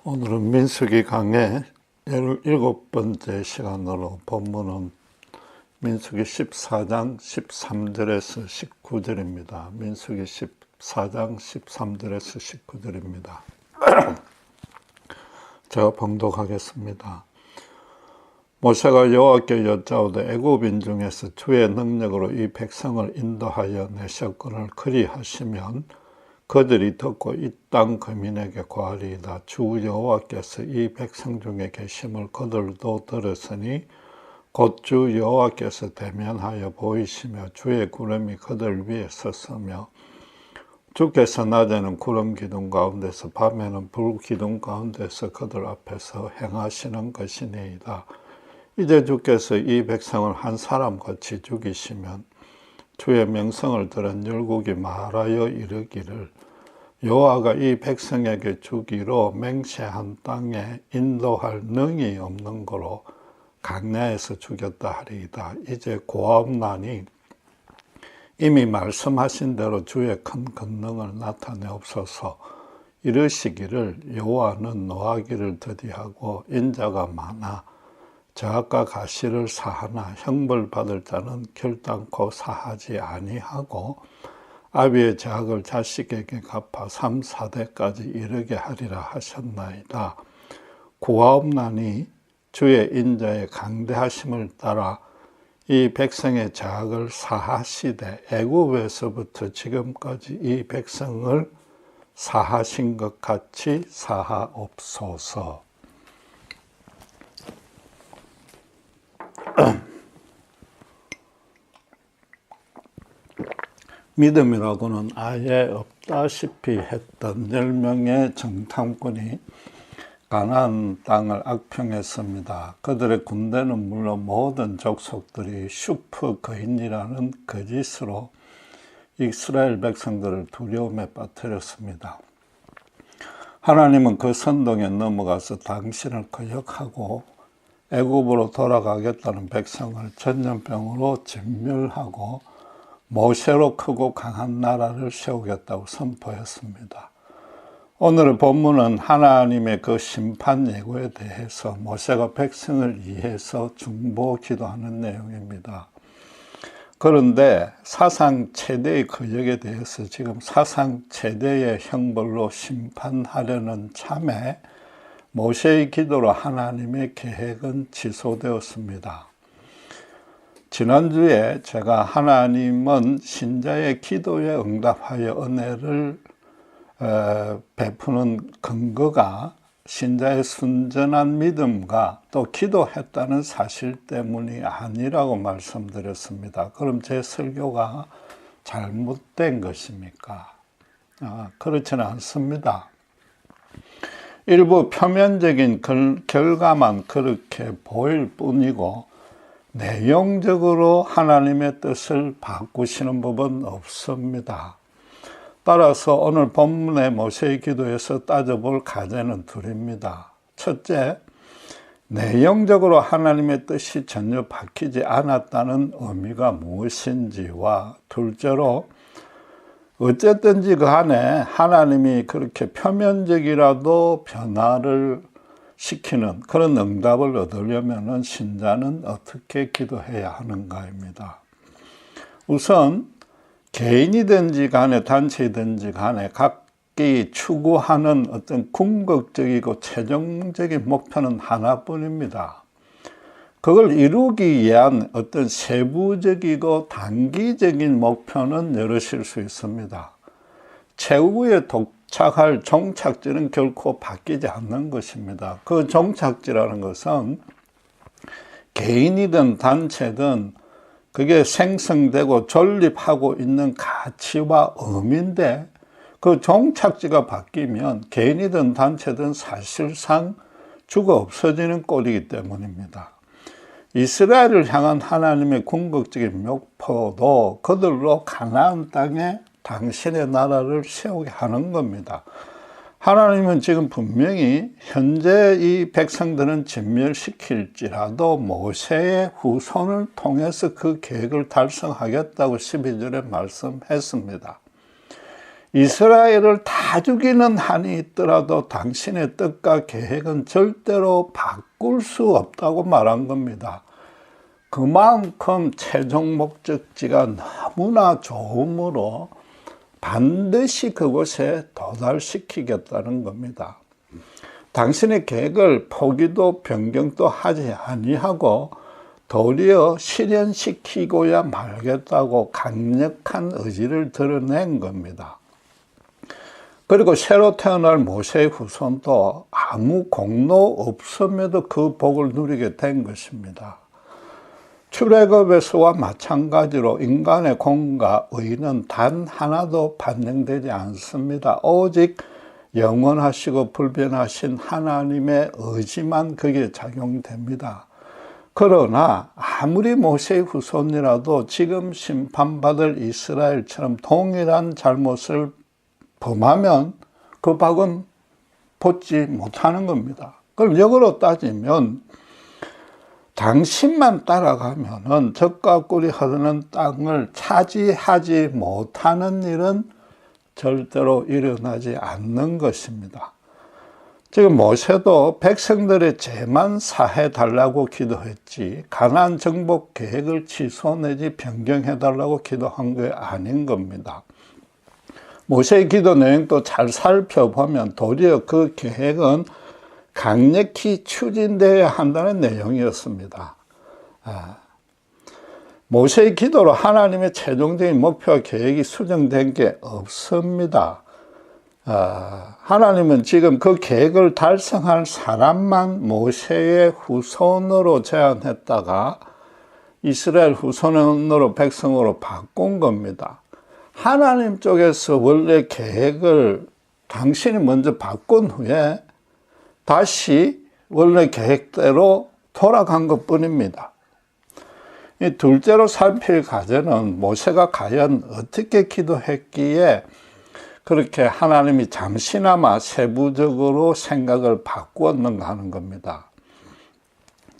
오늘은 민수기 강의 17번째 시간으로 본문은 민수기 14장 13절에서 19절입니다. 민수기 14장 13절에서 19절입니다. 제가 봉독하겠습니다. 모세가 여호와께 여짜오되 애굽인 중에서 주의 능력으로 이 백성을 인도하여 내셨거늘 그리하시면 그들이 듣고 이 땅 거민에게 고하리이다. 주 여호와께서 이 백성 중에 계심을 그들도 들었으니 곧 주 여호와께서 대면하여 보이시며 주의 구름이 그들 위에 섰으며 주께서 낮에는 구름 기둥 가운데서 밤에는 불 기둥 가운데서 그들 앞에서 행하시는 것이니이다. 이제 주께서 이 백성을 한 사람같이 죽이시면 주의 명성을 들은 열국이 말하여 이르기를 여호와가 이 백성에게 주기로 맹세한 땅에 인도할 능이 없는 거로 강야에서 죽였다 하리이다. 이제 고아옵나니 이미 말씀하신 대로 주의 큰 권능을 나타내옵소서. 이르시기를 여호와는 노하기를 더디하고 인자가 많아 저악과 가시를 사하나 형벌받을 자는 결단코 사하지 아니하고 아비의 죄악을 자식에게 갚아 3, 4대까지 이르게 하리라 하셨나이다. 구하옵나니 주의 인자의 강대하심을 따라 이 백성의 죄악을 사하시되 애굽에서부터 지금까지 이 백성을 사하신 것 같이 사하옵소서. 믿음이라고는 아예 없다시피 했던 10명의 정탐꾼이 가나안 땅을 악평했습니다. 그들의 군대는 물론 모든 족속들이 슈퍼 거인이라는 거짓으로 이스라엘 백성들을 두려움에 빠뜨렸습니다. 하나님은 그 선동에 넘어가서 당신을 거역하고 애굽으로 돌아가겠다는 백성을 전염병으로 진멸하고 모세로 크고 강한 나라를 세우겠다고 선포했습니다. 오늘의 본문은 하나님의 그 심판 예고에 대해서 모세가 백성을 위해서 중보 기도하는 내용입니다. 그런데 사상 최대의 거역에 대해서 지금 사상 최대의 형벌로 심판하려는 참에 모세의 기도로 하나님의 계획은 취소되었습니다. 지난주에 제가 하나님은 신자의 기도에 응답하여 은혜를 베푸는 근거가 신자의 순전한 믿음과 또 기도했다는 사실 때문이 아니라고 말씀드렸습니다. 그럼 제 설교가 잘못된 것입니까? 그렇지는 않습니다. 일부 표면적인 결과만 그렇게 보일 뿐이고 내용적으로 하나님의 뜻을 바꾸시는 법은 없습니다. 따라서 오늘 본문의 모세의 기도에서 따져볼 과제는 둘입니다. 첫째, 내용적으로 하나님의 뜻이 전혀 바뀌지 않았다는 의미가 무엇인지와 둘째로 어쨌든지 간에 하나님이 그렇게 표면적이라도 변화를 시키는 그런 응답을 얻으려면 신자는 어떻게 기도해야 하는가입니다. 우선 개인이든지 간에 단체이든지 간에 각기 추구하는 어떤 궁극적이고 최종적인 목표는 하나뿐입니다. 그걸 이루기 위한 어떤 세부적이고 단기적인 목표는 여럿일 수 있습니다. 최후에 도착할 종착지는 결코 바뀌지 않는 것입니다. 그 종착지라는 것은 개인이든 단체든 그게 생성되고 존립하고 있는 가치와 의미인데 그 종착지가 바뀌면 개인이든 단체든 사실상 죽어 없어지는 꼴이기 때문입니다. 이스라엘을 향한 하나님의 궁극적인 목표도 그들로 가나안 땅에 당신의 나라를 세우게 하는 겁니다. 하나님은 지금 분명히 현재 이 백성들은 진멸시킬지라도 모세의 후손을 통해서 그 계획을 달성하겠다고 12절에 말씀했습니다. 이스라엘을 다 죽이는 한이 있더라도 당신의 뜻과 계획은 절대로 바꿀 수 없다고 말한 겁니다. 그만큼 최종 목적지가 너무나 좋으므로 반드시 그곳에 도달시키겠다는 겁니다. 당신의 계획을 포기도 변경도 하지 아니하고 도리어 실현시키고야 말겠다고 강력한 의지를 드러낸 겁니다. 그리고 새로 태어날 모세의 후손도 아무 공로 없음에도 그 복을 누리게 된 것입니다. 출애굽에서와 마찬가지로 인간의 공과 의는 단 하나도 반영되지 않습니다. 오직 영원하시고 불변하신 하나님의 의지만 거기에 작용됩니다. 그러나 아무리 모세의 후손이라도 지금 심판받을 이스라엘처럼 동일한 잘못을 범하면 그 박은 벗지 못하는 겁니다. 그럼 역으로 따지면 당신만 따라가면은 적과 꿀이 흐르는 땅을 차지하지 못하는 일은 절대로 일어나지 않는 것입니다. 지금 모세도 백성들의 죄만 사해 달라고 기도했지 가나안 정복 계획을 취소 내지 변경해 달라고 기도한 게 아닌 겁니다. 모세의 기도 내용도 잘 살펴보면 도리어 그 계획은 강력히 추진되어야 한다는 내용이었습니다. 모세의 기도로 하나님의 최종적인 목표와 계획이 수정된 게 없습니다. 하나님은 지금 그 계획을 달성할 사람만 모세의 후손으로 제안했다가 이스라엘 후손으로 백성으로 바꾼 겁니다. 하나님 쪽에서 원래 계획을 당신이 먼저 바꾼 후에 다시 원래 계획대로 돌아간 것 뿐입니다. 이 둘째로 살필 과제는 모세가 과연 어떻게 기도했기에 그렇게 하나님이 잠시나마 세부적으로 생각을 바꾸었는가 하는 겁니다.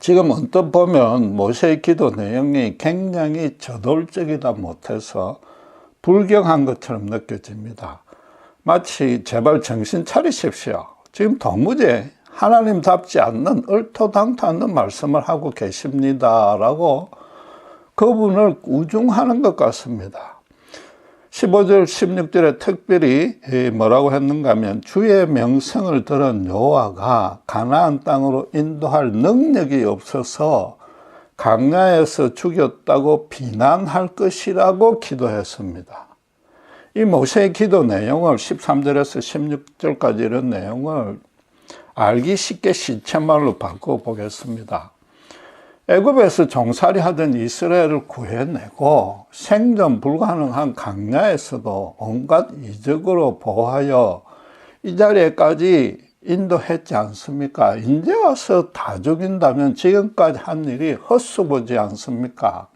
지금 언뜻 보면 모세의 기도 내용이 굉장히 저돌적이다 못해서 불경한 것처럼 느껴집니다. 마치 제발 정신 차리십시오. 지금 도무지 하나님답지 않는 얼토당토 않는 말씀을 하고 계십니다라고 그분을 우중하는 것 같습니다. 15절 16절에 특별히 뭐라고 했는가 하면 주의 명성을 들은 여호와가 가나안 땅으로 인도할 능력이 없어서 광야에서 죽였다고 비난할 것이라고 기도했습니다. 이 모세의 기도 내용을 13절에서 16절까지 이런 내용을 알기 쉽게 시체말로 바꿔보겠습니다. 애굽에서 종살이 하던 이스라엘을 구해내고 생존 불가능한 광야에서도 온갖 이적으로 보호하여 이 자리에까지 인도했지 않습니까? 이제 와서 다 죽인다면 지금까지 한 일이 헛수고지 않습니까?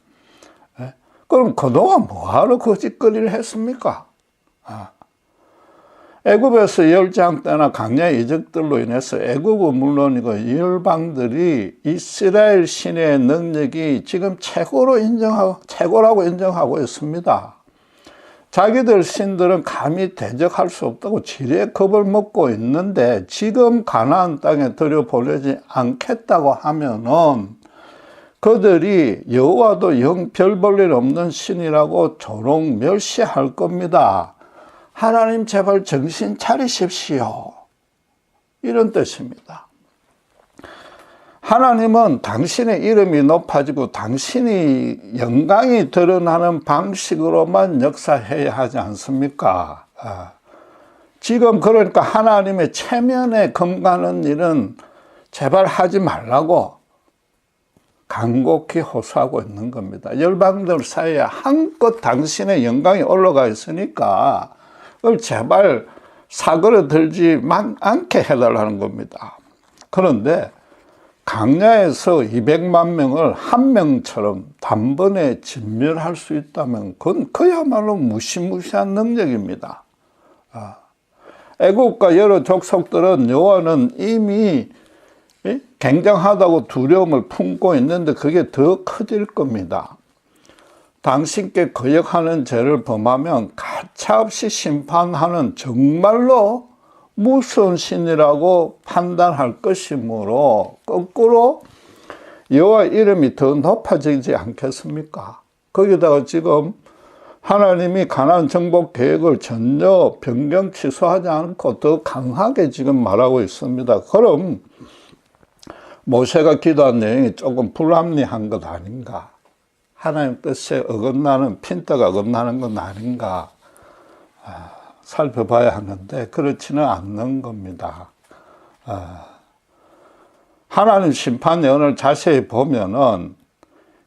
그럼 그동안 뭐하러 거짓거리를 했습니까? 애굽에서 10장 때나 광야 이적들로 인해서 애굽은 물론이고 열방들이 이스라엘 신의 능력이 지금 최고라고 인정하고 있습니다. 자기들 신들은 감히 대적할 수 없다고 지레 겁을 먹고 있는데 지금 가나안 땅에 들여보내지 않겠다고 하면은 그들이 여호와도 영 별 볼 일 없는 신이라고 조롱 멸시할 겁니다. 하나님 제발 정신 차리십시오. 이런 뜻입니다. 하나님은 당신의 이름이 높아지고 당신이 영광이 드러나는 방식으로만 역사해야 하지 않습니까? 지금 그러니까 하나님의 체면에 금가는 일은 제발 하지 말라고 간곡히 호소하고 있는 겁니다. 열방들 사이에 한껏 당신의 영광이 올라가 있으니까 그걸 제발 사그러들지 않게 해달라는 겁니다. 그런데 광야에서 200만 명을 한 명처럼 단번에 진멸할 수 있다면 그건 그야말로 무시무시한 능력입니다. 애국과 여러 족속들은 여호와는 이미 굉장하다고 두려움을 품고 있는데 그게 더 커질 겁니다. 당신께 거역하는 죄를 범하면 가차없이 심판하는 정말로 무서운 신이라고 판단할 것이므로 거꾸로 여호와 이름이 더 높아지지 않겠습니까? 거기다가 지금 하나님이 가나안 정복 계획을 전혀 변경 취소하지 않고 더 강하게 지금 말하고 있습니다. 그럼 모세가 기도한 내용이 조금 불합리한 것 아닌가? 하나님 뜻에 어긋나는, 핀트가 어긋나는 건 아닌가? 살펴봐야 하는데 그렇지는 않는 겁니다. 하나님 심판 예언을 자세히 보면은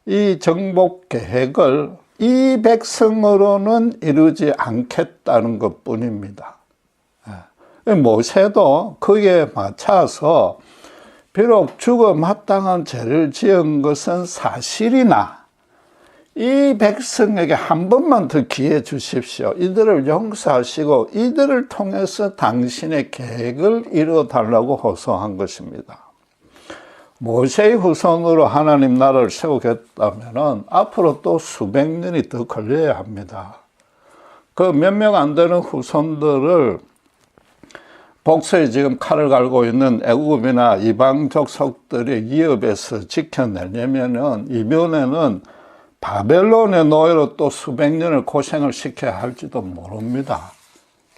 이 정복 계획을 이 백성으로는 이루지 않겠다는 것 뿐입니다. 모세도 거기에 맞춰서 비록 죽어 마땅한 죄를 지은 것은 사실이나 이 백성에게 한 번만 더 기회 주십시오. 이들을 용서하시고 이들을 통해서 당신의 계획을 이루어달라고 호소한 것입니다. 모세의 후손으로 하나님 나라를 세우겠다면 앞으로 또 수백 년이 더 걸려야 합니다. 그 몇 명 안 되는 후손들을 복서에 지금 칼을 갈고 있는 애굽이나 이방 족속들의 위협에서 지켜내려면은 이면에는 바벨론의 노예로 또 수백 년을 고생을 시켜야 할지도 모릅니다.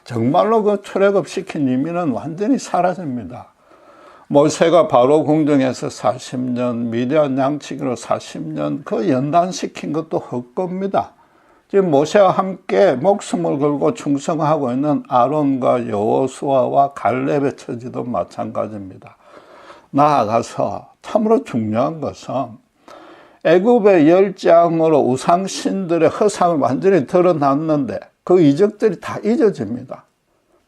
정말로 그 출애굽시킨 의미는 완전히 사라집니다. 모세가 바로 궁정에서 40년, 미디안 양치기로 40년 그 연단시킨 것도 헛겁니다. 지금 모세와 함께 목숨을 걸고 충성하고 있는 아론과 여호수아와 갈렙의 처지도 마찬가지입니다. 나아가서 참으로 중요한 것은 애굽의 열장으로 우상신들의 허상을 완전히 드러났는데 그 이적들이 다 잊어집니다.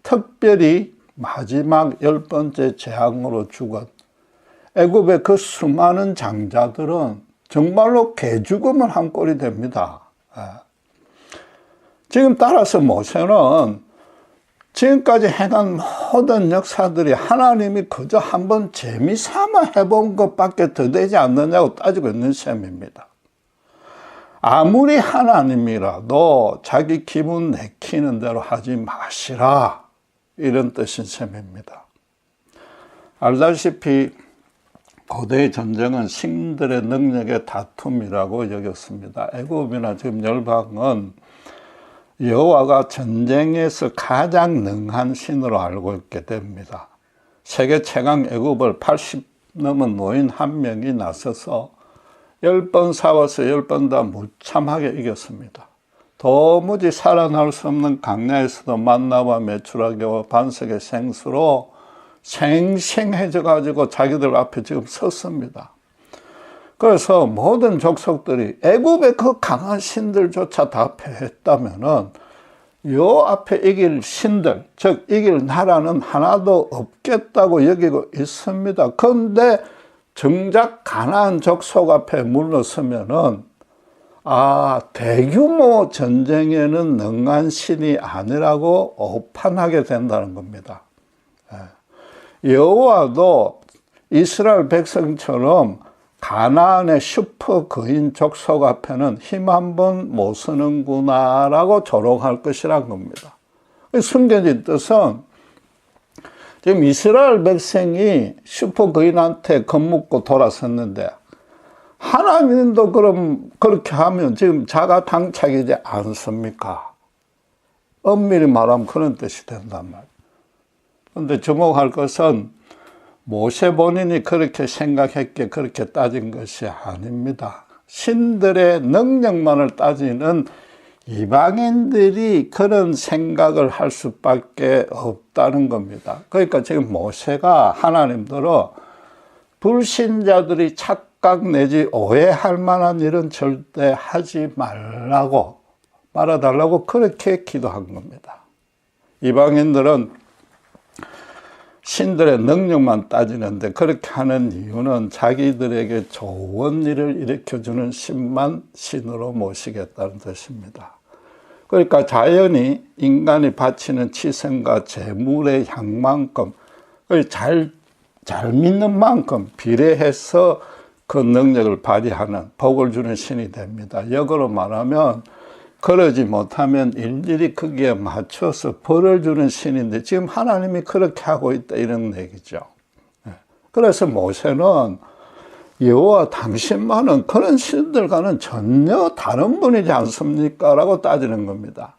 특별히 마지막 10번째 재앙으로 죽은 애굽의 그 수많은 장자들은 정말로 개죽음을 한 꼴이 됩니다. 지금 따라서 모세는 지금까지 행한 모든 역사들이 하나님이 그저 한번 재미삼아 해본 것밖에 더 되지 않느냐고 따지고 있는 셈입니다. 아무리 하나님이라도 자기 기분 내키는 대로 하지 마시라, 이런 뜻인 셈입니다. 알다시피 고대의 전쟁은 신들의 능력의 다툼이라고 여겼습니다. 애굽이나 지금 열방은 여호와가 전쟁에서 가장 능한 신으로 알고 있게 됩니다. 세계 최강 애굽을 80 넘은 노인 한 명이 나서서 10번 싸워서 10번 다 무참하게 이겼습니다. 도무지 살아날 수 없는 강야에서도 만나와 메추라기와 반석의 생수로 생생해져 가지고 자기들 앞에 지금 섰습니다. 그래서 모든 족속들이 애굽의 그 강한 신들조차 다 패했다면은 요 앞에 이길 신들, 즉 이길 나라는 하나도 없겠다고 여기고 있습니다. 그런데 정작 가나안 족속 앞에 물러서면은 대규모 전쟁에는 능한 신이 아니라고 오판하게 된다는 겁니다. 여호와도 이스라엘 백성처럼 가나안의 슈퍼 거인 족속 앞에는 힘 한번 못 쓰는구나라고 조롱할 것이란 겁니다. 숨겨진 뜻은 지금 이스라엘 백성이 슈퍼 거인한테 겁먹고 돌아섰는데 하나님도 그럼 그렇게 하면 지금 자가 당착이지 않습니까? 엄밀히 말하면 그런 뜻이 된단 말이에요. 그런데 주목할 것은 모세 본인이 그렇게 생각했기에 그렇게 따진 것이 아닙니다. 신들의 능력만을 따지는 이방인들이 그런 생각을 할 수밖에 없다는 겁니다. 그러니까 지금 모세가 하나님들로 불신자들이 착각 내지 오해할 만한 일은 절대 하지 말아달라고 그렇게 기도한 겁니다. 이방인들은 신들의 능력만 따지는데 그렇게 하는 이유는 자기들에게 좋은 일을 일으켜주는 신만 신으로 모시겠다는 뜻입니다. 그러니까 자연히 인간이 바치는 치생과 재물의 양만큼 잘 믿는 만큼 비례해서 그 능력을 발휘하는 복을 주는 신이 됩니다. 역으로 말하면 그러지 못하면 일일이 거기에 맞춰서 벌을 주는 신인데 지금 하나님이 그렇게 하고 있다 이런 얘기죠. 그래서 모세는 여호와 당신만은 그런 신들과는 전혀 다른 분이지 않습니까? 라고 따지는 겁니다.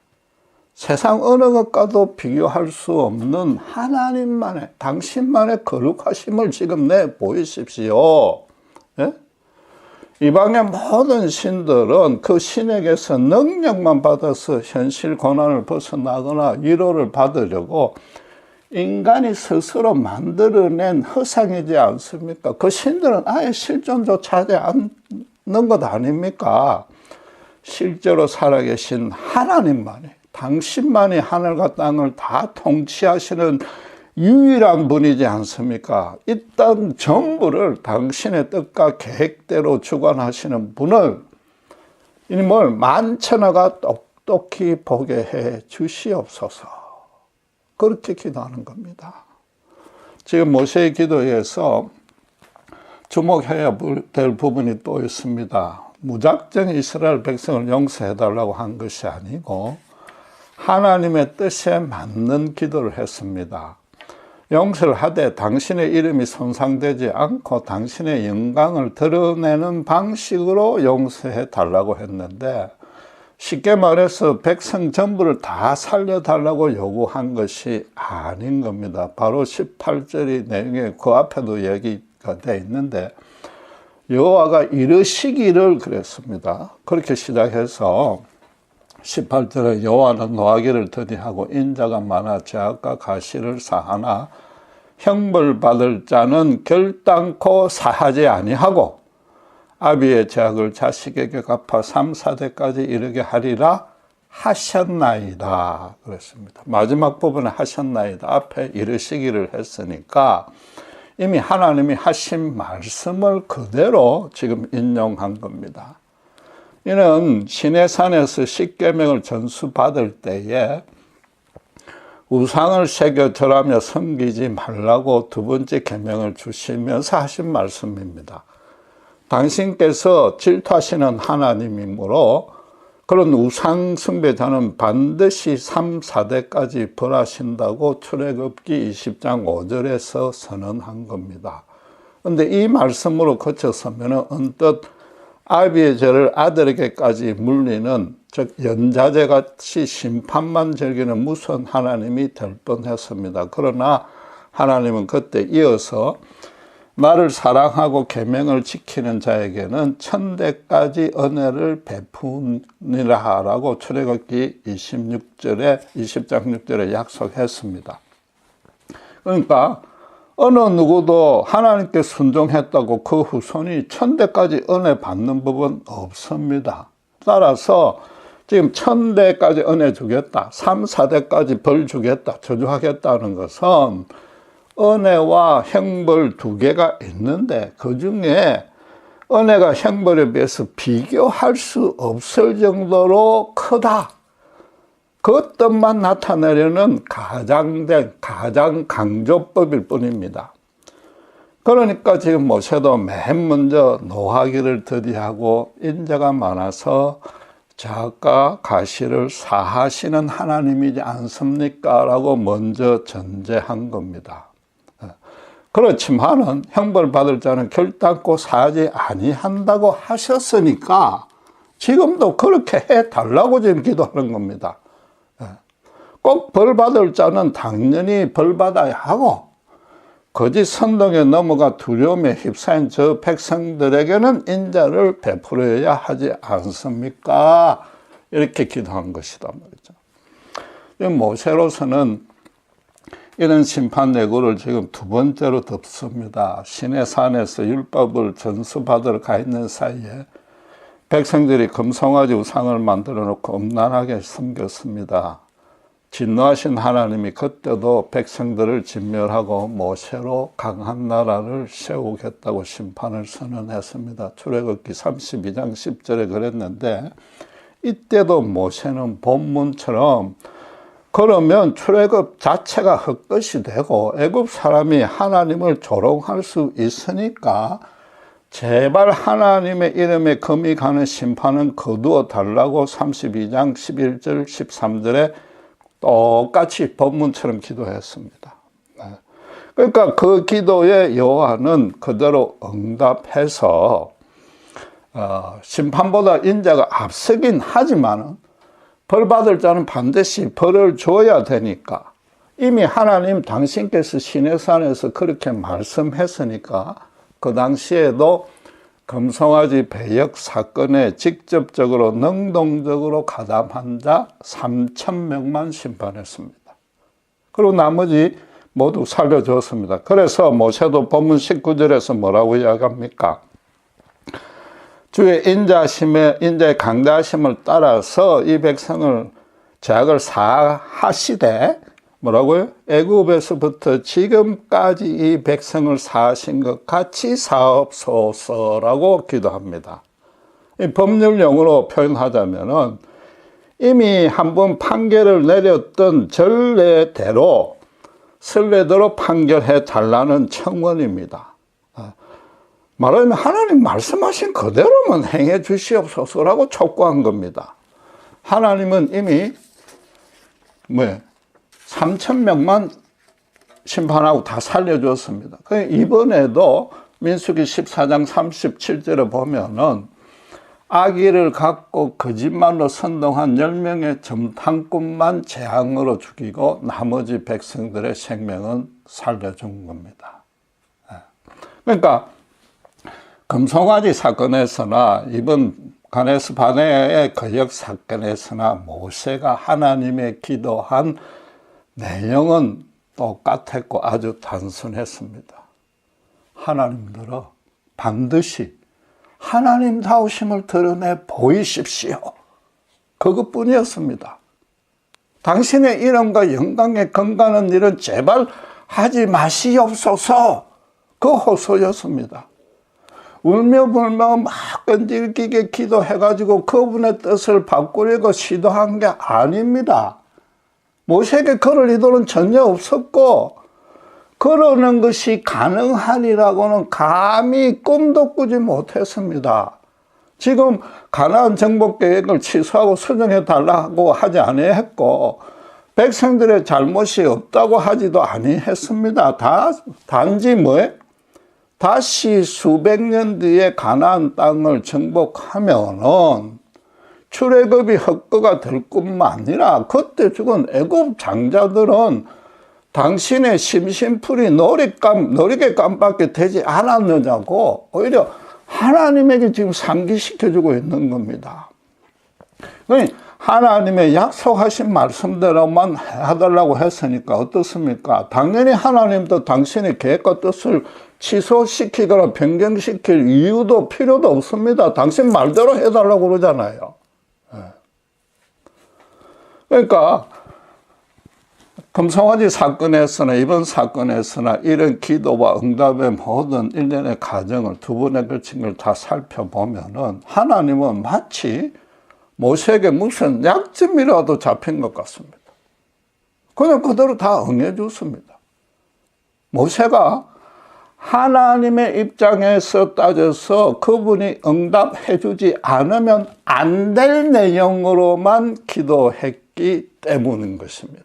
세상 어느 것과도 비교할 수 없는 하나님만의 당신만의 거룩하심을 지금 내보이십시오. 예? 이방의 모든 신들은 그 신에게서 능력만 받아서 현실 고난을 벗어나거나 위로를 받으려고 인간이 스스로 만들어낸 허상이지 않습니까? 그 신들은 아예 실존조차 하지 않는 것 아닙니까? 실제로 살아계신 하나님만이, 당신만이 하늘과 땅을 다 통치하시는 유일한 분이지 않습니까? 이 땅 전부를 당신의 뜻과 계획대로 주관하시는 분을 이뭘 만천하가 똑똑히 보게 해 주시옵소서. 그렇게 기도하는 겁니다. 지금 모세의 기도에서 주목해야 될 부분이 또 있습니다. 무작정 이스라엘 백성을 용서해달라고 한 것이 아니고 하나님의 뜻에 맞는 기도를 했습니다. 용서를 하되 당신의 이름이 손상되지 않고 당신의 영광을 드러내는 방식으로 용서해 달라고 했는데 쉽게 말해서 백성 전부를 다 살려달라고 요구한 것이 아닌 겁니다. 바로 18절의 내용에 그 앞에도 얘기가 되어 있는데 여호와가 이르시기를 그랬습니다. 그렇게 시작해서 18절에 여호와는 노하기를 더디하고 인자가 많아 죄악과 가시를 사하나 형벌받을 자는 결단코 사하지 아니하고 아비의 죄악을 자식에게 갚아 3, 4대까지 이르게 하리라 하셨나이다 그랬습니다. 마지막 부분에 하셨나이다 앞에 이르시기를 했으니까 이미 하나님이 하신 말씀을 그대로 지금 인용한 겁니다. 이는 시내산에서 십계명을 전수받을 때에 우상을 새겨 절하며 섬기지 말라고 두 번째 계명을 주시면서 하신 말씀입니다. 당신께서 질투하시는 하나님이므로 그런 우상 숭배자는 반드시 3, 4대까지 벌하신다고 출애굽기 20장 5절에서 선언한 겁니다. 그런데 이 말씀으로 거쳐서면 언뜻 아비의 죄를 아들에게까지 물리는 즉 연자제같이 심판만 즐기는 무서운 하나님이 될 뻔했습니다. 그러나 하나님은 그때 이어서 나를 사랑하고 계명을 지키는 자에게는 천대까지 은혜를 베푸니라 라고 출애굽기 20장 6절에 약속했습니다. 그러니까 어느 누구도 하나님께 순종했다고 그 후손이 천대까지 은혜 받는 법은 없습니다. 따라서 지금 천대까지 은혜 주겠다, 3, 4대까지 벌 주겠다, 저주하겠다는 것은 은혜와 형벌 두 개가 있는데 그 중에 은혜가 형벌에 비해서 비교할 수 없을 정도로 크다. 그 뜻만 나타내려는 가장 강조법일 뿐입니다. 그러니까 지금 모세도 맨 먼저 노하기를 더디하고 인자가 많아서 죄악과 가시를 사하시는 하나님이지 않습니까? 라고 먼저 전제한 겁니다. 그렇지만은 형벌 받을 자는 결단코 사하지 아니한다고 하셨으니까 지금도 그렇게 해달라고 지금 기도하는 겁니다. 꼭 벌 받을 자는 당연히 벌 받아야 하고 거짓 선동에 넘어가 두려움에 휩싸인 저 백성들에게는 인자를 베풀어야 하지 않습니까? 이렇게 기도한 것이다 말이죠. 모세로서는 이런 심판 예고를 지금 두 번째로 덮습니다. 시내산에서 율법을 전수받으러 가 있는 사이에 백성들이 금송아지 우상을 만들어 놓고 음란하게 섬겼습니다. 진노하신 하나님이 그때도 백성들을 진멸하고 모세로 강한 나라를 세우겠다고 심판을 선언했습니다. 출애굽기 32장 10절에 그랬는데 이때도 모세는 본문처럼 그러면 출애굽 자체가 헛것이 되고 애굽 사람이 하나님을 조롱할 수 있으니까 제발 하나님의 이름에 금이 가는 심판은 거두어 달라고 32장 11절 13절에 똑같이 법문처럼 기도했습니다. 그러니까 그 기도에 여호와는 그대로 응답해서 심판보다 인자가 앞서긴 하지만 벌 받을 자는 반드시 벌을 줘야 되니까 이미 하나님 당신께서 시내산에서 그렇게 말씀했으니까 그 당시에도 금송아지 배역 사건에 직접적으로 능동적으로 가담한 자 3,000명만 심판했습니다. 그리고 나머지 모두 살려줬습니다. 그래서 모세도 본문 19절에서 뭐라고 이야기합니까? 주의 인자의 강대하심을 따라서 이 백성을 죄악을 사하시되 뭐라고요? 애굽에서부터 지금까지 이 백성을 사하신 것 같이 사옵소서라고 기도합니다. 이 법률용어로 표현하자면은 이미 한번 판결을 내렸던 전례대로 선례대로 판결해 달라는 청원입니다. 말하자면 하나님 말씀하신 그대로만 행해 주시옵소서라고 촉구한 겁니다. 하나님은 이미 3,000명만 심판하고 다 살려줬습니다. 이번에도 민수기 14장 37절에 보면은 아기를 갖고 거짓말로 선동한 10명의 점탕꾼만 재앙으로 죽이고 나머지 백성들의 생명은 살려준 겁니다. 그러니까 금송아지 사건에서나 이번 가데스 바네아의 거역 사건에서나 모세가 하나님의 기도한 내용은 똑같았고 아주 단순했습니다. 하나님들어 반드시 하나님다우심을 드러내 보이십시오. 그것뿐이었습니다. 당신의 이름과 영광에 건강한 일은 제발 하지 마시옵소서. 그 호소였습니다. 울며 불며 막 끈질기게 기도해가지고 그분의 뜻을 바꾸려고 시도한 게 아닙니다. 모세에게 그럴 의도는 전혀 없었고 그러는 것이 가능하리라고는 감히 꿈도 꾸지 못했습니다. 지금 가나안 정복 계획을 취소하고 수정해 달라고 하지 아니했고 백성들의 잘못이 없다고 하지도 아니했습니다. 단지 다시 수백 년 뒤에 가나안 땅을 정복하면은 출애굽이 헛거가 될 뿐만 아니라 그때 죽은 애굽 장자들은 당신의 심심풀이 놀이개감밖에 되지 않았느냐고 오히려 하나님에게 지금 상기시켜주고 있는 겁니다. 하나님의 약속하신 말씀대로만 해달라고 했으니까 어떻습니까? 당연히 하나님도 당신의 계획과 뜻을 취소시키거나 변경시킬 이유도 필요도 없습니다. 당신 말대로 해달라고 그러잖아요. 그러니까 금송아지 사건에서나 이번 사건에서나 이런 기도와 응답의 모든 일련의 과정을 두 번에 걸친 걸 다 살펴보면은 하나님은 마치 모세에게 무슨 약점이라도 잡힌 것 같습니다. 그냥 그대로 다 응해 줬습니다. 모세가 하나님의 입장에서 따져서 그분이 응답해 주지 않으면 안 될 내용으로만 기도했기 때문인 것입니다.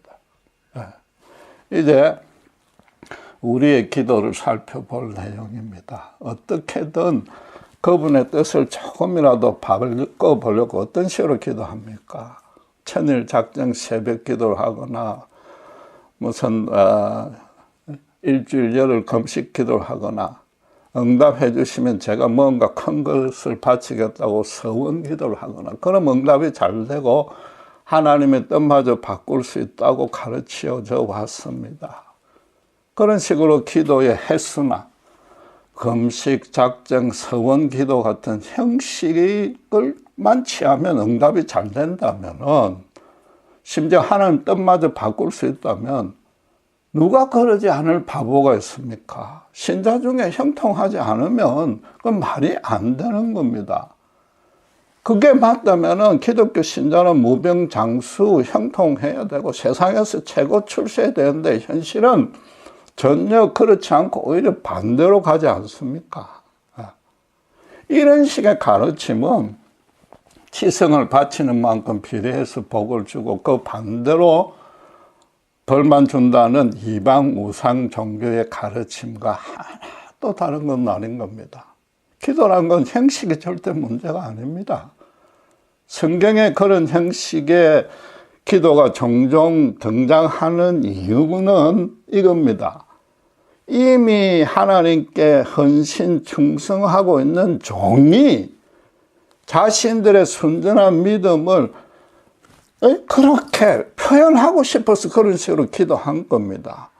이제 우리의 기도를 살펴볼 내용입니다. 어떻게든 그분의 뜻을 조금이라도 바꿔보려고 어떤 식으로 기도합니까? 천일 작정 새벽 기도를 하거나 무슨 일주일 열흘 금식 기도를 하거나 응답해 주시면 제가 뭔가 큰 것을 바치겠다고 서원 기도를 하거나 그럼 응답이 잘 되고 하나님의 뜻마저 바꿀 수 있다고 가르치어져 왔습니다. 그런 식으로 기도의 횟수나 금식, 작정, 서원 기도 같은 형식을만 취하면 응답이 잘 된다면은 심지어 하나님 뜻마저 바꿀 수 있다면 누가 그러지 않을 바보가 있습니까? 신자 중에 형통하지 않으면 그건 말이 안 되는 겁니다. 그게 맞다면은 기독교 신자는 무병장수 형통해야 되고 세상에서 최고 출세해야 되는데 현실은 전혀 그렇지 않고 오히려 반대로 가지 않습니까? 이런 식의 가르침은 치성을 바치는 만큼 비례해서 복을 주고 그 반대로 벌만 준다는 이방 우상 종교의 가르침과 하나도 다른 건 아닌 겁니다. 기도란 건 형식이 절대 문제가 아닙니다. 성경에 그런 형식의 기도가 종종 등장하는 이유는 이겁니다. 이미 하나님께 헌신 충성하고 있는 종이 자신들의 순전한 믿음을 그렇게 표현하고 싶어서 그런 식으로 기도한 겁니다.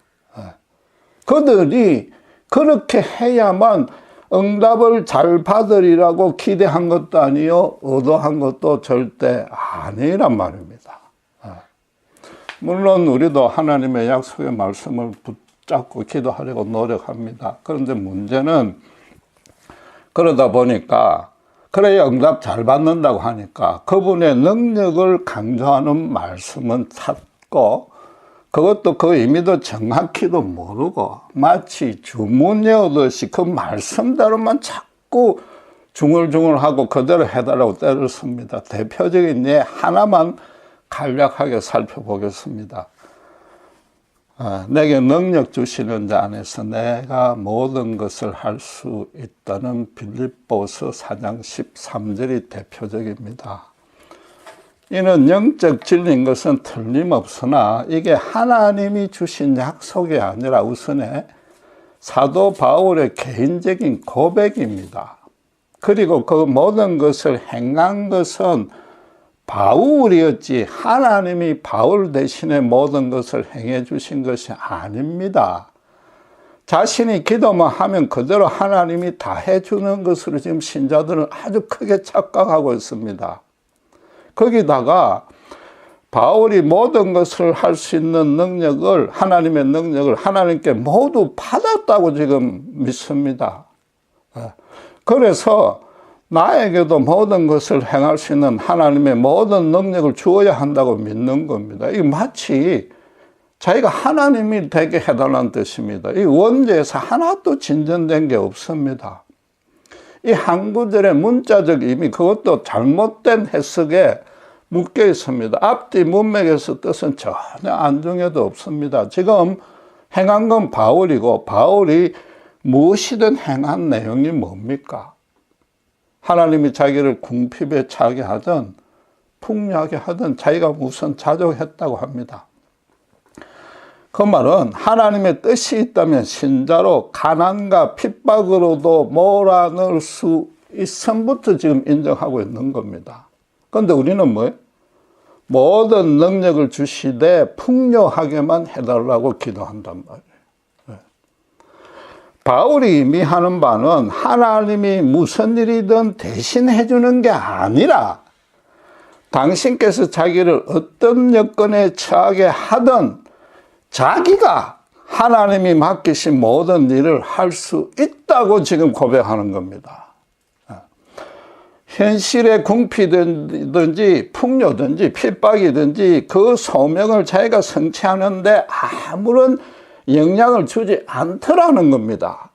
그들이 그렇게 해야만 응답을 잘 받으리라고 기대한 것도 아니요, 의도한 것도 절대 아니란 말입니다. 물론 우리도 하나님의 약속의 말씀을 붙잡고 기도하려고 노력합니다. 그런데 문제는 그러다 보니까 그래야 응답 잘 받는다고 하니까 그분의 능력을 강조하는 말씀은 찾고 그것도 그 의미도 정확히도 모르고 마치 주문 외우듯이 그 말씀대로만 자꾸 중얼중얼하고 그대로 해달라고 때를 씁니다. 대표적인 예 하나만 간략하게 살펴보겠습니다. 내게 능력 주시는 자 안에서 내가 모든 것을 할 수 있다는 빌립보서 4장 13절이 대표적입니다. 이는 영적 진리인 것은 틀림없으나 이게 하나님이 주신 약속이 아니라 우선에 사도 바울의 개인적인 고백입니다. 그리고 그 모든 것을 행한 것은 바울이었지 하나님이 바울 대신에 모든 것을 행해 주신 것이 아닙니다. 자신이 기도만 하면 그대로 하나님이 다 해주는 것으로 지금 신자들은 아주 크게 착각하고 있습니다. 거기다가 바울이 모든 것을 할 수 있는 능력을, 하나님의 능력을 하나님께 모두 받았다고 지금 믿습니다. 그래서 나에게도 모든 것을 행할 수 있는 하나님의 모든 능력을 주어야 한다고 믿는 겁니다. 이게 마치 자기가 하나님이 되게 해달라는 뜻입니다. 이 원제에서 하나도 진전된 게 없습니다. 이 한 구절의 문자적 의미, 그것도 잘못된 해석에 묶여 있습니다. 앞뒤 문맥에서 뜻은 전혀 안중에도 없습니다. 지금 행한 건 바울이고 바울이 무엇이든 행한 내용이 뭡니까? 하나님이 자기를 궁핍에 처하게 하든 풍요하게 하든 자기가 우선 자족했다고 합니다. 그 말은 하나님의 뜻이 있다면 신자로 가난과 핍박으로도 몰아넣을 수 있음부터 지금 인정하고 있는 겁니다. 그런데 우리는 뭐예요? 모든 능력을 주시되 풍요하게만 해달라고 기도한단 말이에요. 바울이 의미하는 바는 하나님이 무슨 일이든 대신해 주는 게 아니라 당신께서 자기를 어떤 여건에 처하게 하든 자기가 하나님이 맡기신 모든 일을 할 수 있다고 지금 고백하는 겁니다. 현실의 궁핍이든지 풍요든지 핍박이든지 그 소명을 자기가 성취하는데 아무런 영향을 주지 않더라는 겁니다.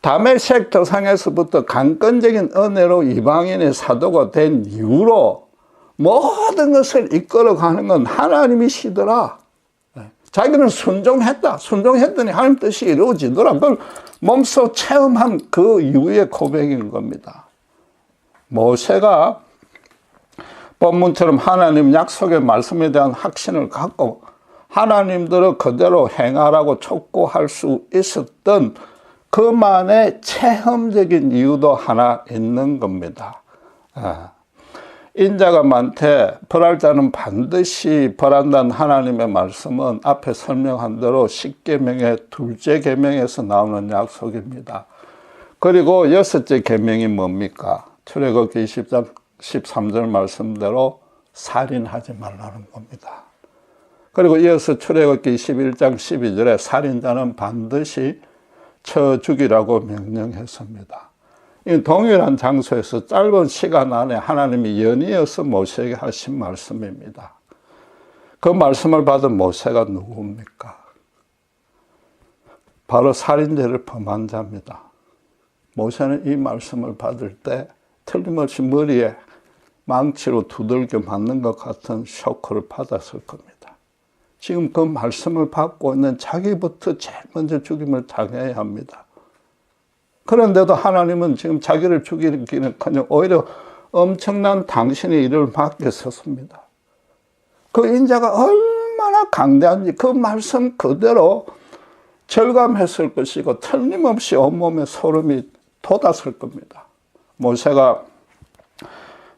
다메섹 도상에서부터 강권적인 은혜로 이방인의 사도가 된 이후로 모든 것을 이끌어가는 건 하나님이시더라. 자기는 순종했다. 순종했더니 하나님 뜻이 이루어지더라. 그걸 몸소 체험한 그 이후의 고백인 겁니다. 모세가 본문처럼 하나님 약속의 말씀에 대한 확신을 갖고 하나님들을 그대로 행하라고 촉구할 수 있었던 그만의 체험적인 이유도 하나 있는 겁니다. 인자가 많되 벌할 자는 반드시 벌한다는 하나님의 말씀은 앞에 설명한 대로 10계명의 둘째 계명에서 나오는 약속입니다. 그리고 여섯째 계명이 뭡니까? 출애굽기 20장 13절 말씀대로 살인하지 말라는 겁니다. 그리고 이어서 출애굽기 21장 12절에 살인자는 반드시 쳐 죽이라고 명령했습니다. 이 동일한 장소에서 짧은 시간 안에 하나님이 연이어서 모세에게 하신 말씀입니다. 그 말씀을 받은 모세가 누구입니까? 바로 살인죄를 범한 자입니다. 모세는 이 말씀을 받을 때 틀림없이 머리에 망치로 두들겨 맞는 것 같은 쇼크를 받았을 겁니다. 지금 그 말씀을 받고 있는 자기부터 제일 먼저 죽임을 당해야 합니다. 그런데도 하나님은 지금 자기를 죽이기는커녕 오히려 엄청난 당신의 일을 맡겼었습니다. 그 인자가 얼마나 강대한지 그 말씀 그대로 절감했을 것이고 틀림없이 온몸에 소름이 돋았을 겁니다. 모세가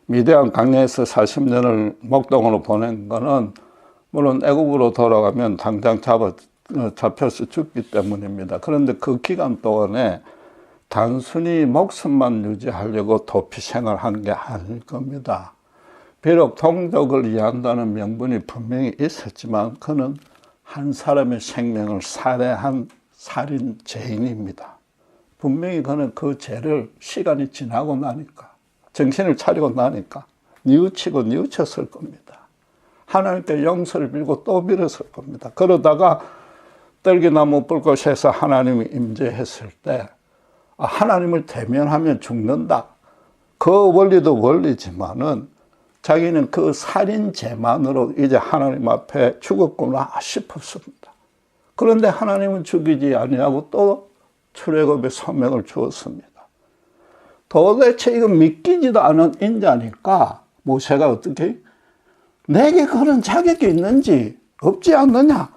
미디안 광야에서 40년을 목동으로 보낸 거는 물론 애국으로 돌아가면 당장 잡혀서 죽기 때문입니다. 그런데 그 기간 동안에 단순히 목숨만 유지하려고 도피 생활한 게 아닐 겁니다. 비록 동족을 이해한다는 명분이 분명히 있었지만 그는 한 사람의 생명을 살해한 살인죄인입니다. 분명히 그는 그 죄를 시간이 지나고 나니까 정신을 차리고 나니까 뉘우치고 뉘우쳤을 겁니다. 하나님께 용서를 빌고 또 빌었을 겁니다. 그러다가 떨기나무 불꽃에서 하나님이 임재했을 때 하나님을 대면하면 죽는다. 그 원리도 원리지만은 자기는 그 살인죄만으로 이제 하나님 앞에 죽었구나 싶었습니다. 그런데 하나님은 죽이지 아니하고 또 출애굽의 소명을 주었습니다. 도대체 이거 믿기지도 않은 인자니까 모세가 어떻게 내게 그런 자격이 있는지 없지 않느냐?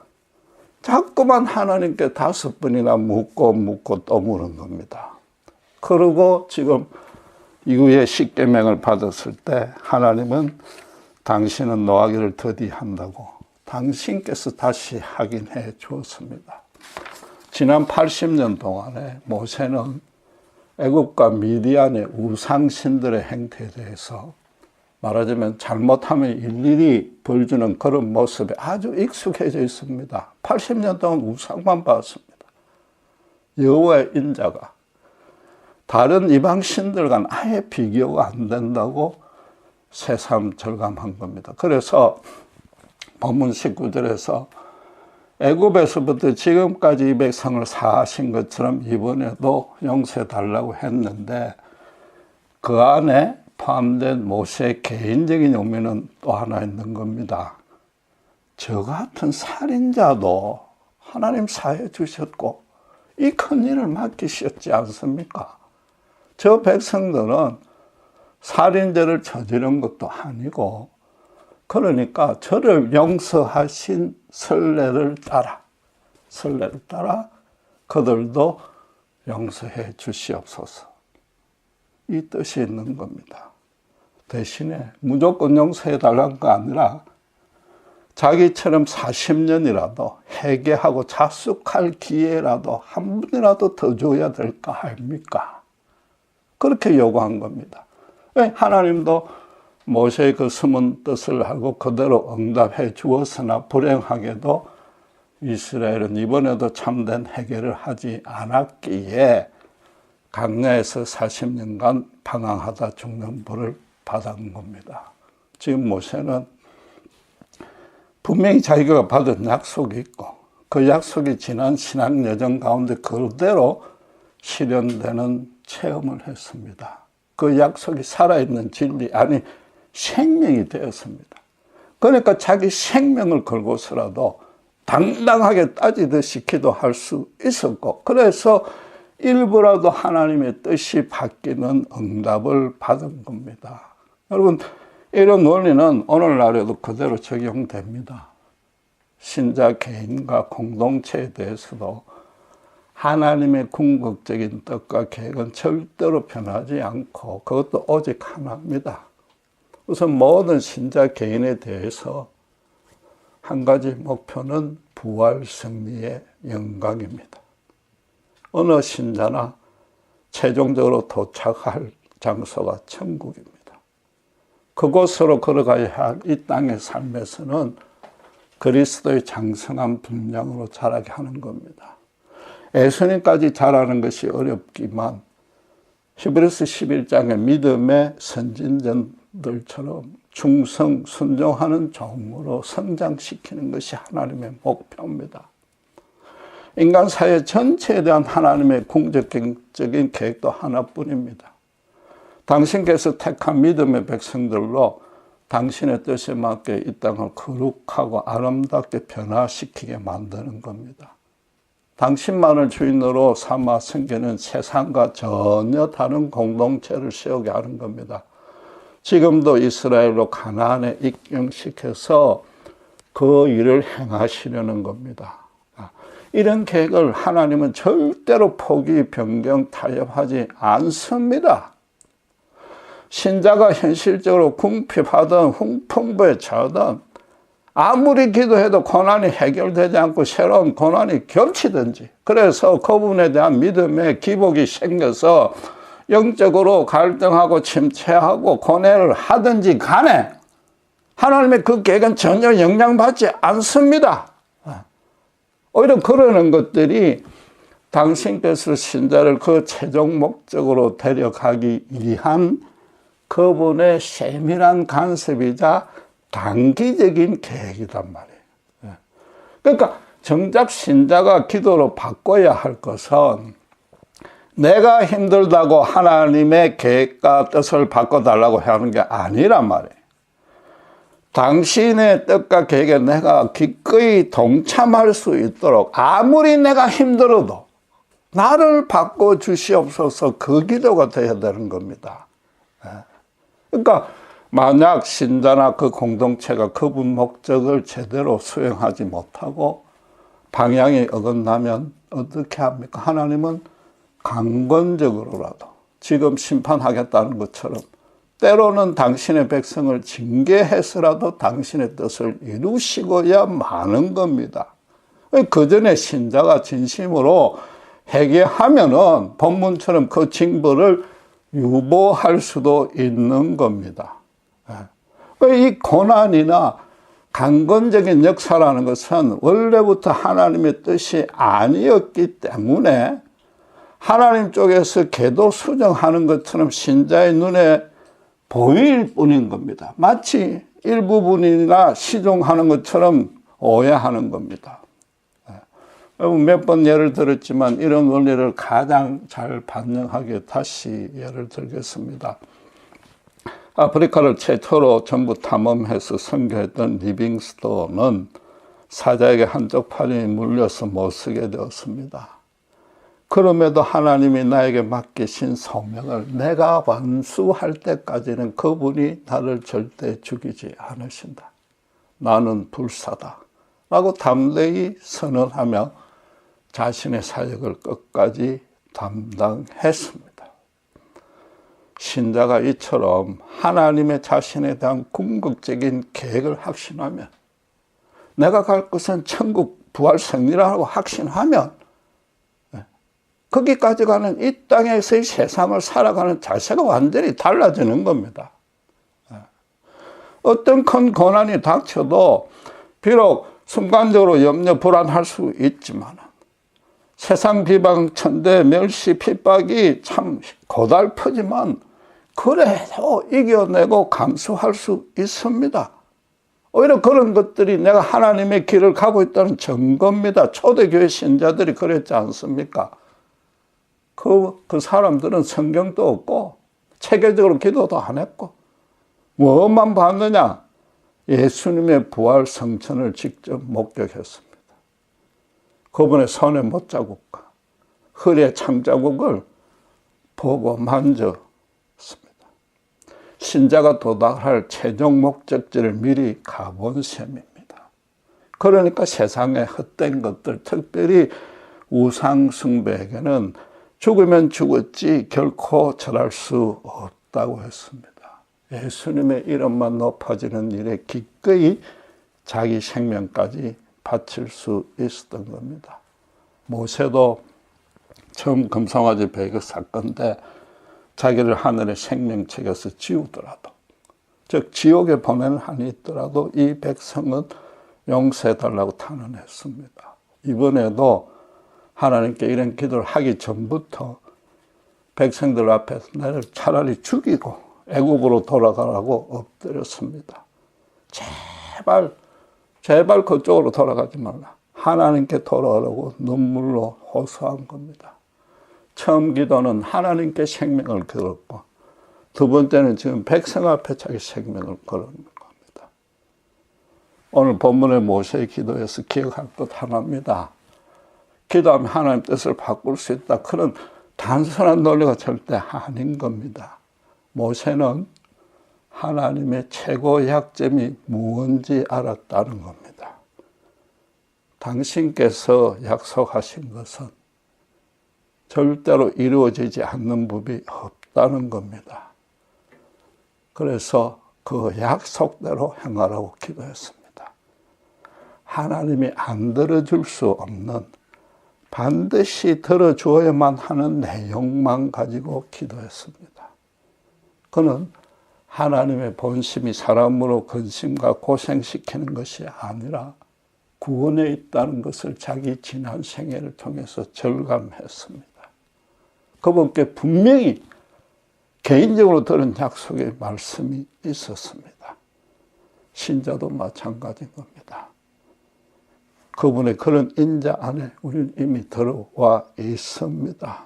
자꾸만 하나님께 5번이나 묻고 또 물은 겁니다. 그러고 지금 이후에 십계명을 받았을 때 하나님은 당신은 노하기를 더디한다고 당신께서 다시 확인해 주었습니다. 지난 80년 동안에 모세는 애국과 미디안의 우상신들의 행태에 대해서 말하자면 잘못하면 일일이 벌주는 그런 모습에 아주 익숙해져 있습니다. 80년 동안 우상만 봤습니다. 여호와의 인자가 다른 이방 신들과는 아예 비교가 안 된다고 새삼 절감한 겁니다. 그래서 본문 19절에서 애굽에서부터 지금까지 이 백성을 사하신 것처럼 이번에도 용서해 달라고 했는데 그 안에 포함된 모세의 개인적인 용면은 또 하나 있는 겁니다. 저 같은 살인자도 하나님 사해 주셨고 이 큰 일을 맡기셨지 않습니까? 저 백성들은 살인죄를 저지른 것도 아니고 그러니까 저를 용서하신 선례를 따라 그들도 용서해 주시옵소서. 이 뜻이 있는 겁니다. 대신에 무조건 용서해 달라는 거 아니라 자기처럼 40년이라도 회개하고 자숙할 기회라도 한 분이라도 더 줘야 될 거 아닙니까? 그렇게 요구한 겁니다. 하나님도 모세의 그 숨은 뜻을 알고 그대로 응답해 주었으나 불행하게도 이스라엘은 이번에도 참된 회개를 하지 않았기에 광야에서 40년간 방황하다 죽는 벌을 받은 겁니다. 지금 모세는 분명히 자기가 받은 약속이 있고 그 약속이 지난 신앙 여정 가운데 그대로 실현되는 체험을 했습니다. 그 약속이 살아있는 진리, 아니 생명이 되었습니다. 그러니까 자기 생명을 걸고서라도 당당하게 따지듯이 기도할 수 있었고 그래서 일부라도 하나님의 뜻이 바뀌는 응답을 받은 겁니다. 여러분 이런 원리는 오늘날에도 그대로 적용됩니다. 신자 개인과 공동체에 대해서도 하나님의 궁극적인 뜻과 계획은 절대로 변하지 않고 그것도 오직 하나입니다. 우선 모든 신자 개인에 대해서 한 가지 목표는 부활 승리의 영광입니다. 어느 신자나 최종적으로 도착할 장소가 천국입니다. 그곳으로 걸어가야 할 이 땅의 삶에서는 그리스도의 장성한 분량으로 자라게 하는 겁니다. 예수님까지 자라는 것이 어렵지만 히브리서 11장의 믿음의 선진전들처럼 충성, 순종하는 종으로 성장시키는 것이 하나님의 목표입니다. 인간 사회 전체에 대한 하나님의 궁극적인 계획도 하나뿐입니다. 당신께서 택한 믿음의 백성들로 당신의 뜻에 맞게 이 땅을 거룩하고 아름답게 변화시키게 만드는 겁니다. 당신만을 주인으로 삼아 섬기는 세상과 전혀 다른 공동체를 세우게 하는 겁니다. 지금도 이스라엘로 가나안에 입경시켜서 그 일을 행하시려는 겁니다. 이런 계획을 하나님은 절대로 포기, 변경, 타협하지 않습니다. 신자가 현실적으로 궁핍하든 흥풍부에 처하든 아무리 기도해도 고난이 해결되지 않고 새로운 고난이 겹치든지, 그래서 그분에 대한 믿음의 기복이 생겨서 영적으로 갈등하고 침체하고 고뇌를 하든지 간에 하나님의 그 계획은 전혀 영향받지 않습니다. 오히려 그러는 것들이 당신께서 신자를 그 최종 목적으로 데려가기 위한 그분의 세밀한 간섭이자 단기적인 계획이란 말이에요. 그러니까 정작 신자가 기도로 바꿔야 할 것은 내가 힘들다고 하나님의 계획과 뜻을 바꿔달라고 하는 게 아니란 말이에요. 당신의 뜻과 계획에 내가 기꺼이 동참할 수 있도록 아무리 내가 힘들어도 나를 바꿔주시옵소서, 그 기도가 되어야 되는 겁니다. 그러니까 만약 신자나 그 공동체가 그분 목적을 제대로 수행하지 못하고 방향이 어긋나면 어떻게 합니까? 하나님은 강권적으로라도 지금 심판하겠다는 것처럼 때로는 당신의 백성을 징계해서라도 당신의 뜻을 이루시고야 마는 겁니다. 그 전에 신자가 진심으로 회개하면은 본문처럼 그 징벌을 유보할 수도 있는 겁니다. 이 고난이나 강권적인 역사라는 것은 원래부터 하나님의 뜻이 아니었기 때문에 하나님 쪽에서 계도 수정하는 것처럼 신자의 눈에 보일 뿐인 겁니다. 마치 일부분이나 시종하는 것처럼 오해하는 겁니다. 몇 번 예를 들었지만 이런 원리를 가장 잘 반영하게 다시 예를 들겠습니다. 아프리카를 최초로 전부 탐험해서 선교했던 리빙스톤은 사자에게 한쪽 팔이 물려서 못 쓰게 되었습니다. 그럼에도 하나님이 나에게 맡기신 소명을 내가 완수할 때까지는 그분이 나를 절대 죽이지 않으신다. 나는 불사다 라고 담대히 선언하며 자신의 사역을 끝까지 담당했습니다. 신자가 이처럼 하나님의 자신에 대한 궁극적인 계획을 확신하면, 내가 갈 곳은 천국 부활 승리라고 확신하면 거기까지 가는 이 땅에서의 세상을 살아가는 자세가 완전히 달라지는 겁니다. 어떤 큰 고난이 닥쳐도 비록 순간적으로 염려 불안할 수 있지만 세상 비방 천대 멸시 핍박이 참 고달프지만 그래도 이겨내고 감수할 수 있습니다. 오히려 그런 것들이 내가 하나님의 길을 가고 있다는 증거입니다. 초대교회 신자들이 그랬지 않습니까? 그 사람들은 성경도 없고 체계적으로 기도도 안 했고 뭐만 봤느냐? 예수님의 부활 성천을 직접 목격했습니다. 그분의 손의 못자국과 허리의 참자국을 보고 만졌습니다. 신자가 도달할 최종 목적지를 미리 가본 셈입니다. 그러니까 세상의 헛된 것들, 특별히 우상숭배에게는 죽으면 죽었지 결코 절할 수 없다고 했습니다. 예수님의 이름만 높아지는 일에 기꺼이 자기 생명까지 바칠 수 있었던 겁니다. 모세도 처음 금송아지 배격 사건 때 자기를 하늘의 생명책에서 지우더라도, 즉 지옥에 보내는 한이 있더라도 이 백성은 용서해달라고 탄원했습니다. 이번에도 하나님께 이런 기도를 하기 전부터 백성들 앞에서 나를 차라리 죽이고 애국으로 돌아가라고 엎드렸습니다. 제발 그쪽으로 돌아가지 말라. 하나님께 돌아오라고 눈물로 호소한 겁니다. 처음 기도는 하나님께 생명을 걸었고, 두 번째는 지금 백성 앞에 자기 생명을 걸은 겁니다. 오늘 본문의 모세의 기도에서 기억할 것 하나입니다. 기도하면 하나님 뜻을 바꿀 수 있다. 그런 단순한 논리가 절대 아닌 겁니다. 모세는 하나님의 최고 약점이 무엇인지 알았다는 겁니다. 당신께서 약속하신 것은 절대로 이루어지지 않는 법이 없다는 겁니다. 그래서 그 약속대로 행하라고 기도했습니다. 하나님이 안 들어줄 수 없는, 반드시 들어주어야만 하는 내용만 가지고 기도했습니다. 그는 하나님의 본심이 사람으로 근심과 고생시키는 것이 아니라 구원에 있다는 것을 자기 지난 생애를 통해서 절감했습니다. 그분께 분명히 개인적으로 들은 약속의 말씀이 있었습니다. 신자도 마찬가지인 겁니다. 그분의 그런 인자 안에 우리는 이미 들어와 있습니다.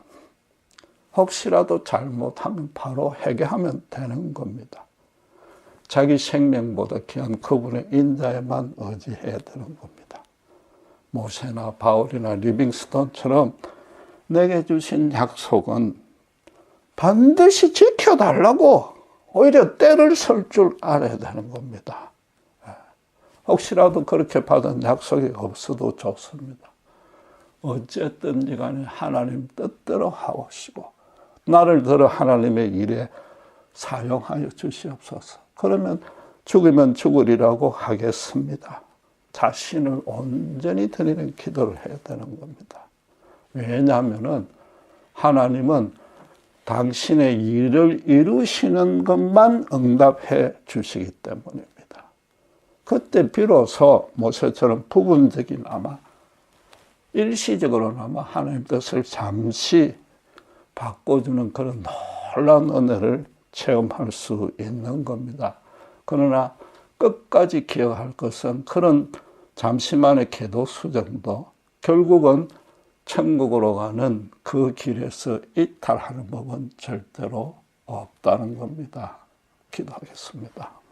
혹시라도 잘못하면 바로 회개하면 되는 겁니다. 자기 생명보다 귀한 그분의 인자에만 의지해야 되는 겁니다. 모세나 바울이나 리빙스톤처럼 내게 주신 약속은 반드시 지켜달라고 오히려 때를 설 줄 알아야 되는 겁니다. 혹시라도 그렇게 받은 약속이 없어도 좋습니다. 어쨌든지 간에 하나님 뜻대로 하옵시고 나를 들어 하나님의 일에 사용하여 주시옵소서. 그러면 죽으면 죽으리라고 하겠습니다. 자신을 온전히 드리는 기도를 해야 되는 겁니다. 왜냐하면 하나님은 당신의 일을 이루시는 것만 응답해 주시기 때문입니다. 그때 비로소 모세처럼 부분적이나마 일시적으로나마 하나님 뜻을 잠시 바꿔주는 그런 놀라운 은혜를 체험할 수 있는 겁니다. 그러나 끝까지 기억할 것은 그런 잠시만의 기도 수정도 결국은 천국으로 가는 그 길에서 이탈하는 법은 절대로 없다는 겁니다. 기도하겠습니다.